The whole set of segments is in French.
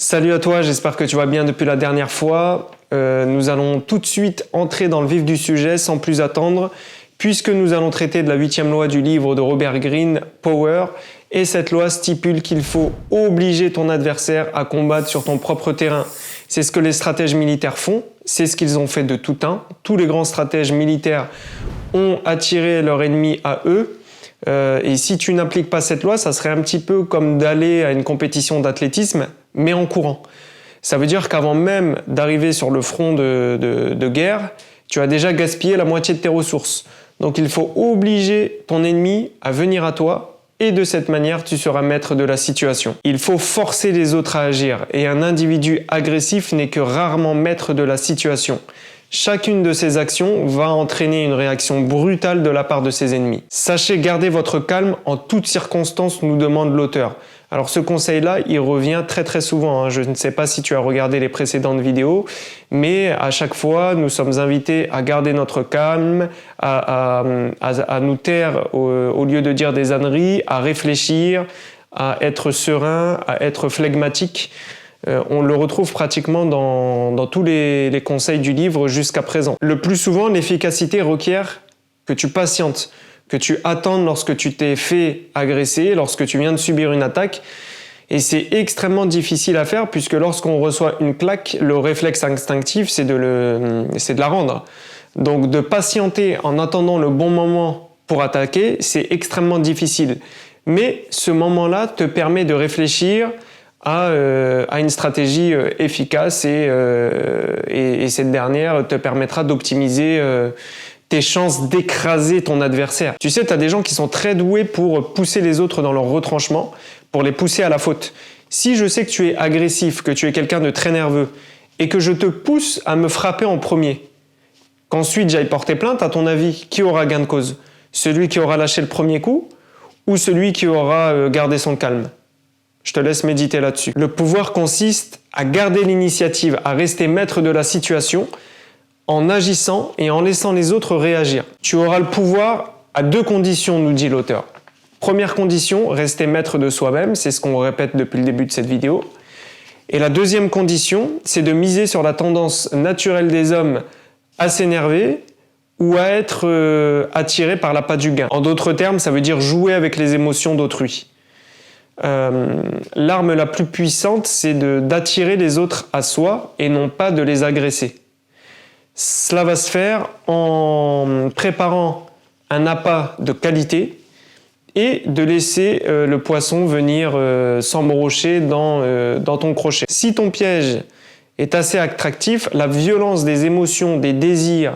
Salut à toi, j'espère que tu vas bien depuis la dernière fois. Nous allons tout de suite entrer dans le vif du sujet sans plus attendre, puisque nous allons traiter de la 8e loi du livre de Robert Greene, Power, et cette loi stipule qu'il faut obliger ton adversaire à combattre sur ton propre terrain. C'est ce que les stratèges militaires font, c'est ce qu'ils ont fait de tout temps. Tous les grands stratèges militaires ont attiré leur ennemi à eux. Et si tu n'appliques pas cette loi, ça serait un petit peu comme d'aller à une compétition d'athlétisme, mais en courant. Ça veut dire qu'avant même d'arriver sur le front de guerre, tu as déjà gaspillé la moitié de tes ressources. Donc il faut obliger ton ennemi à venir à toi, et de cette manière, tu seras maître de la situation. Il faut forcer les autres à agir, et un individu agressif n'est que rarement maître de la situation. Chacune de ces actions va entraîner une réaction brutale de la part de ses ennemis. Sachez garder votre calme en toutes circonstances, nous demande l'auteur. Alors ce conseil-là, il revient très souvent. Je ne sais pas si tu as regardé les précédentes vidéos, mais à chaque fois, nous sommes invités à garder notre calme, à nous taire au lieu de dire des âneries, à réfléchir, à être serein, à être flegmatique. On le retrouve pratiquement dans tous les conseils du livre jusqu'à présent. Le plus souvent, l'efficacité requiert que tu patientes, que tu attendes lorsque tu t'es fait agresser, lorsque tu viens de subir une attaque. Et c'est extrêmement difficile à faire puisque lorsqu'on reçoit une claque, le réflexe instinctif, c'est de la rendre. Donc de patienter en attendant le bon moment pour attaquer, c'est extrêmement difficile. Mais ce moment-là te permet de réfléchir à une stratégie efficace et cette dernière te permettra d'optimiser tes chances d'écraser ton adversaire. Tu sais, tu as des gens qui sont très doués pour pousser les autres dans leur retranchement, pour les pousser à la faute. Si je sais que tu es agressif, que tu es quelqu'un de très nerveux et que je te pousse à me frapper en premier, qu'ensuite j'aille porter plainte, à ton avis, qui aura gain de cause? Celui qui aura lâché le premier coup ou celui qui aura gardé son calme? Je te laisse méditer là-dessus. Le pouvoir consiste à garder l'initiative, à rester maître de la situation en agissant et en laissant les autres réagir. Tu auras le pouvoir à deux conditions, nous dit l'auteur. Première condition, rester maître de soi-même, c'est ce qu'on répète depuis le début de cette vidéo. Et la deuxième condition, c'est de miser sur la tendance naturelle des hommes à s'énerver ou à être attiré par l'appât du gain. En d'autres termes, ça veut dire jouer avec les émotions d'autrui. L'arme la plus puissante, c'est d'attirer les autres à soi et non pas de les agresser. Cela va se faire en préparant un appât de qualité et de laisser le poisson venir s'embrocher dans ton crochet. Si ton piège est assez attractif, la violence des émotions, des désirs,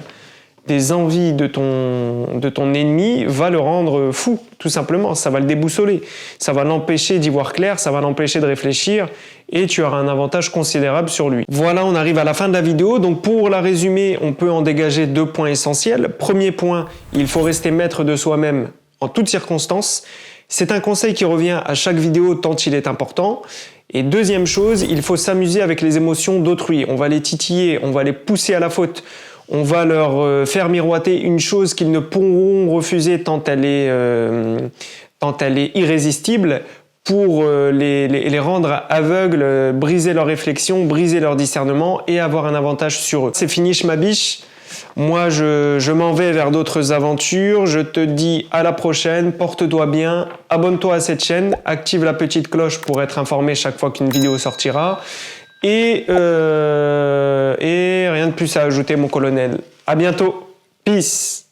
des envies de ton ennemi va le rendre fou, tout simplement. Ça va le déboussoler, ça va l'empêcher d'y voir clair, ça va l'empêcher de réfléchir et tu auras un avantage considérable sur lui. Voilà, on arrive à la fin de la vidéo. Donc pour la résumer, on peut en dégager deux points essentiels. Premier point, il faut rester maître de soi-même en toutes circonstances. C'est un conseil qui revient à chaque vidéo tant il est important. Et deuxième chose, il faut s'amuser avec les émotions d'autrui. On va les titiller, on va les pousser à la faute. On va leur faire miroiter une chose qu'ils ne pourront refuser tant elle est irrésistible pour les rendre aveugles, briser leur réflexion, briser leur discernement et avoir un avantage sur eux. C'est fini, ma biche. Moi, je m'en vais vers d'autres aventures. Je te dis à la prochaine, porte-toi bien, abonne-toi à cette chaîne, active la petite cloche pour être informé chaque fois qu'une vidéo sortira. Et rien de plus à ajouter, mon colonel. À bientôt. Peace.